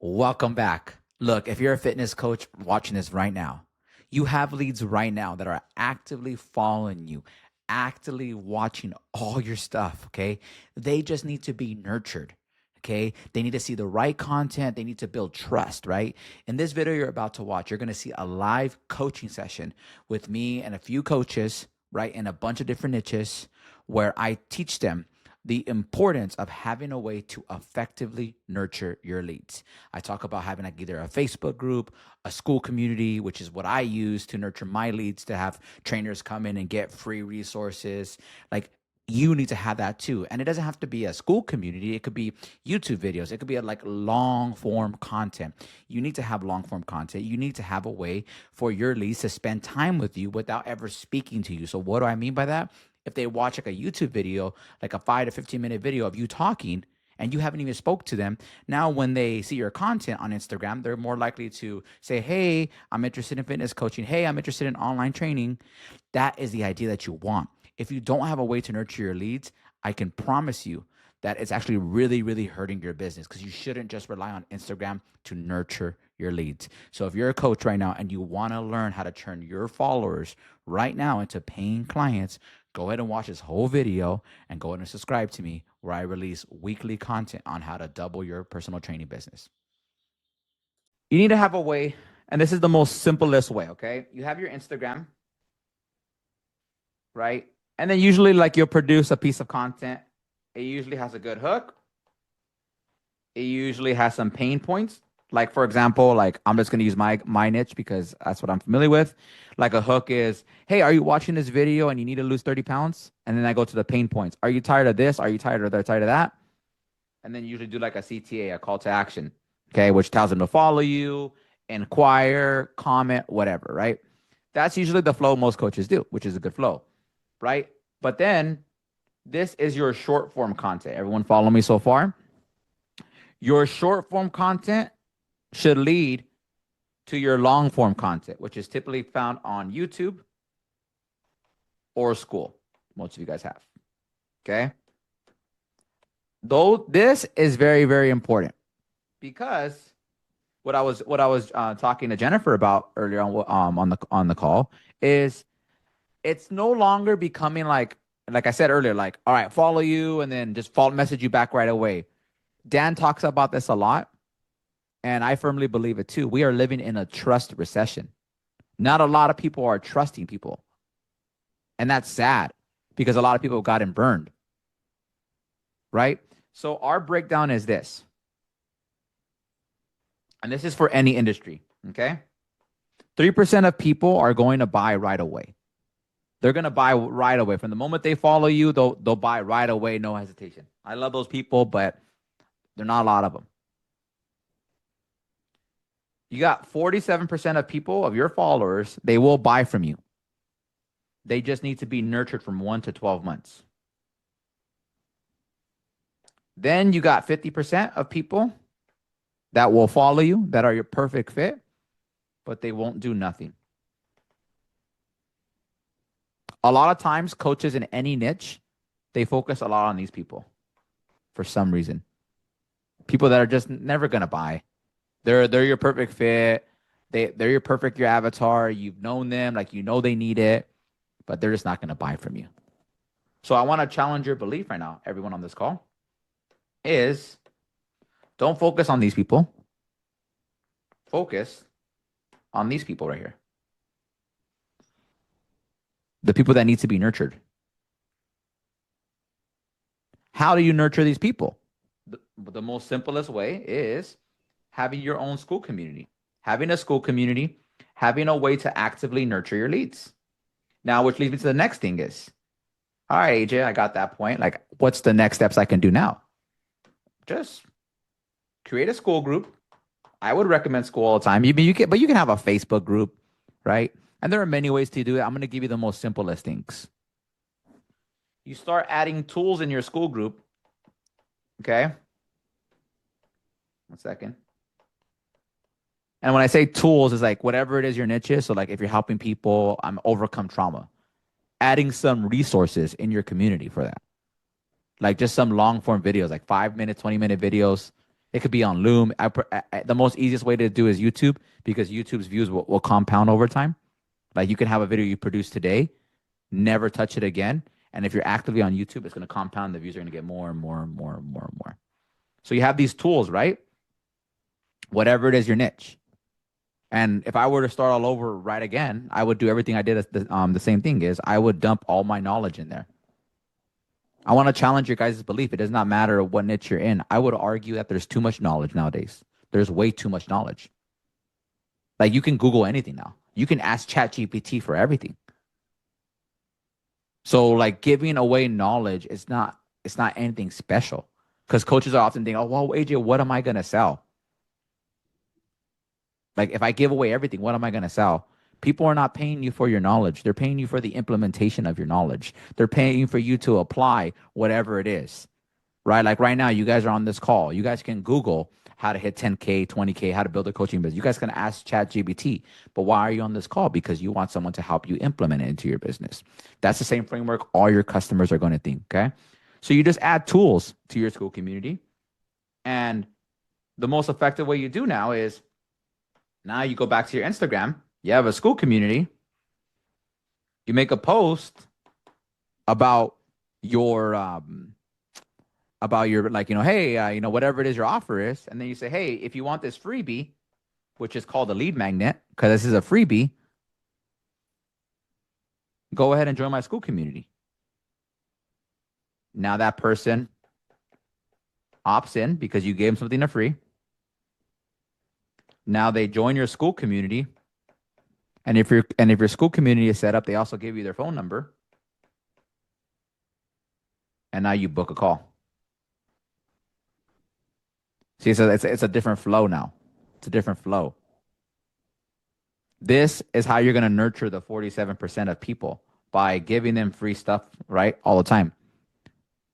Welcome back. Look, if you're a fitness coach watching this right now, you have leads right now that are actively following you, actively watching all your stuff, okay? They just need to be nurtured, okay? They need to see the right content. They need to build trust, right? In this video you're about to watch, you're going to see a live coaching session with me and a few coaches, right, in a bunch of different niches where I teach them the importance of having a way to effectively nurture your leads. I talk about having like either a Facebook group, a school community, which is what I use to nurture my leads, to have trainers come in and get free resources. Like, you need to have that too. And it doesn't have to be a school community. It could be YouTube videos. It could be like long form content. You need to have long form content. You need to have a way for your leads to spend time with you without ever speaking to you. So what do I mean by that? If they watch like a YouTube video, like a 5 to 15 minute video of you talking, and you haven't even spoke to them, now when they see your content on Instagram, they're more likely to say, hey, I'm interested in fitness coaching. Hey, I'm interested in online training. That is the idea that you want. If you don't have a way to nurture your leads, I can promise you that it's actually really, really hurting your business, because you shouldn't just rely on Instagram to nurture your leads. So if you're a coach right now and you want to learn how to turn your followers right now into paying clients, go ahead and watch this whole video and go ahead and subscribe to me, where I release weekly content on how to double your personal training business. You need to have a way, and this is the most simplest way, okay? You have your Instagram, right? And then usually like you'll produce a piece of content. It usually has a good hook. It usually has some pain points. Like, for example, like I'm just going to use my niche because that's what I'm familiar with. Like a hook is, hey, are you watching this video and you need to lose 30 pounds? And then I go to the pain points. Are you tired of this? Are you tired of that? Tired of that? And then usually do like a CTA, a call to action, okay, which tells them to follow you, inquire, comment, whatever, right? That's usually the flow most coaches do, which is a good flow, right? But then this is your short form content. Everyone follow me so far? Your short form content should lead to your long form content, which is typically found on YouTube or school. Most of you guys have. Okay. Though this is very, very important, because what I was talking to Jennifer about earlier on the call is it's no longer becoming like I said earlier, like, all right, follow you and then just follow message you back right away. Dan talks about this a lot, and I firmly believe it too. We are living in a trust recession. Not a lot of people are trusting people. And that's sad, because a lot of people have gotten burned. Right? So our breakdown is this. And this is for any industry. Okay? 3% of people are going to buy right away. They're going to buy right away. From the moment they follow you, they'll buy right away, no hesitation. I love those people, but they're not a lot of them. You got 47% of people, of your followers, they will buy from you. They just need to be nurtured from 1 to 12 months. Then you got 50% of people that will follow you, that are your perfect fit, but they won't do nothing. A lot of times, coaches in any niche, they focus a lot on these people for some reason. People that are just never going to buy. They're your perfect fit. They're your avatar. You've known them, like you know they need it, but they're just not going to buy from you. So I want to challenge your belief right now, everyone on this call, is don't focus on these people. Focus on these people right here. The people that need to be nurtured. How do you nurture these people? The most simplest way is having your own school community. Having a school community, having a way to actively nurture your leads. Now, which leads me to the next thing is, all right, AJ, I got that point. Like, what's the next steps I can do now? Just create a school group. I would recommend school all the time. But you can have a Facebook group, right? And there are many ways to do it. I'm going to give you the most simplest things. You start adding tools in your school group. Okay. 1 second. And when I say tools, it's like whatever it is your niche is. So like if you're helping people overcome trauma, adding some resources in your community for that. Like just some long form videos, like 5 minute, 20-minute videos. It could be on Loom. The most easiest way to do is YouTube because YouTube's views will compound over time. Like you can have a video you produce today, never touch it again. And if you're actively on YouTube, it's going to compound. The views are going to get more and more and more and more and more. So you have these tools, right? Whatever it is, your niche. And if I were to start all over right again, I would do everything I did. The same thing is I would dump all my knowledge in there. I want to challenge your guys' belief. It does not matter what niche you're in. I would argue that there's too much knowledge nowadays. There's way too much knowledge. Like you can Google anything now. You can ask ChatGPT for everything. So like giving away knowledge is not anything special. Because coaches are often thinking, oh, well, AJ, what am I going to sell? Like if I give away everything, what am I going to sell? People are not paying you for your knowledge. They're paying you for the implementation of your knowledge. They're paying for you to apply whatever it is, right? Like right now, you guys are on this call. You guys can Google how to hit 10K, 20K, how to build a coaching business. You guys can ask ChatGPT, but why are you on this call? Because you want someone to help you implement it into your business. That's the same framework all your customers are going to think, okay? So you just add tools to your school community. And the most effective way you do now is now you go back to your Instagram. You have a school community. You make a post about your like, hey, whatever it is your offer is. And then you say, hey, if you want this freebie, which is called a lead magnet, because this is a freebie, go ahead and join my school community. Now that person opts in because you gave them something for free. Now they join your school community. And if your school community is set up, they also give you their phone number. And now you book a call. See, so it's a different flow now. It's a different flow. This is how you're going to nurture the 47% of people by giving them free stuff, right? All the time.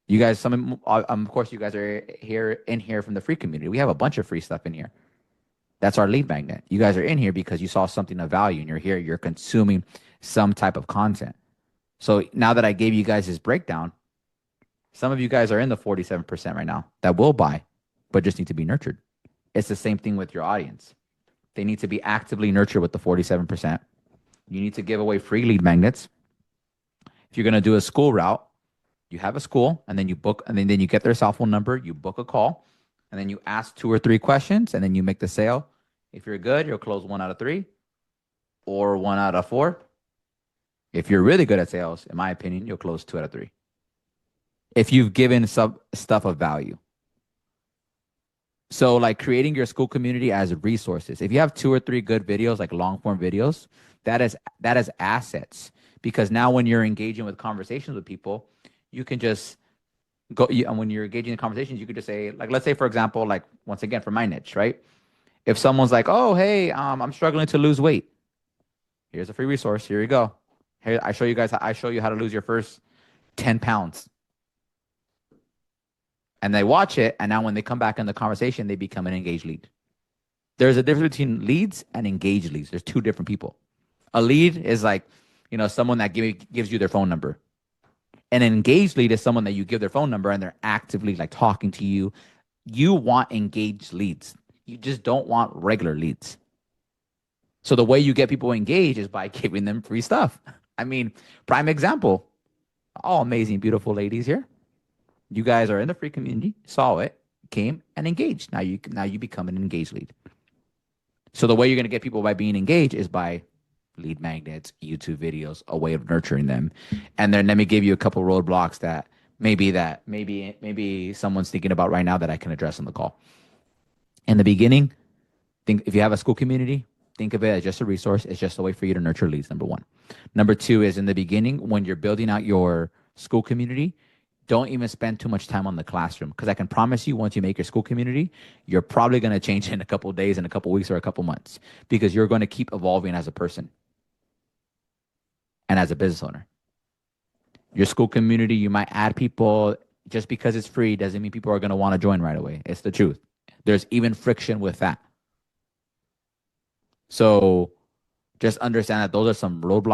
You guys, of course, you guys are in here from the free community. We have a bunch of free stuff in here. That's our lead magnet. You guys are in here because you saw something of value and you're here, you're consuming some type of content. So now that I gave you guys this breakdown, some of you guys are in the 47% right now that will buy, but just need to be nurtured. It's the same thing with your audience. They need to be actively nurtured with the 47%. You need to give away free lead magnets. If you're going to do a school route, you have a school and then you book, and then you get their cell phone number, you book a call, and then you ask 2 or 3 questions, and then you make the sale. If you're good, you'll close 1 out of 3 or 1 out of 4. If you're really good at sales, in my opinion, you'll close 2 out of 3. If you've given some stuff of value. So like creating your school community as resources. If you have 2 or 3 good videos, like long form videos, that is assets. Because now when you're engaging with conversations with people, you can just go, and when you're engaging in conversations, you could just say, like, let's say, for example, like, once again, for my niche, right? If someone's like, oh, hey, I'm struggling to lose weight. Here's a free resource. Here you go. Here, I show you how to lose your first 10 pounds. And they watch it. And now when they come back in the conversation, they become an engaged lead. There's a difference between leads and engaged leads. There's 2 different people. A lead is like, someone that gives you their phone number. An engaged lead is someone that you give their phone number and they're actively like talking to you. You want engaged leads. You just don't want regular leads. So the way you get people engaged is by giving them free stuff. I mean, prime example, all amazing, beautiful ladies here. You guys are in the free community, saw it, came and engaged. Now you become an engaged lead. So the way you're going to get people by being engaged is by lead magnets, YouTube videos, a way of nurturing them. And then let me give you a couple roadblocks that maybe someone's thinking about right now that I can address on the call. In the beginning, think if you have a school community, think of it as just a resource. It's just a way for you to nurture leads, number 1. Number 2 is in the beginning, when you're building out your school community, don't even spend too much time on the classroom, because I can promise you once you make your school community, you're probably going to change in a couple of days, in a couple of weeks, or a couple months, because you're going to keep evolving as a person and as a business owner. Your school community, you might add people. Just because it's free doesn't mean people are going to want to join right away. It's the truth. There's even friction with that. So just understand that those are some roadblocks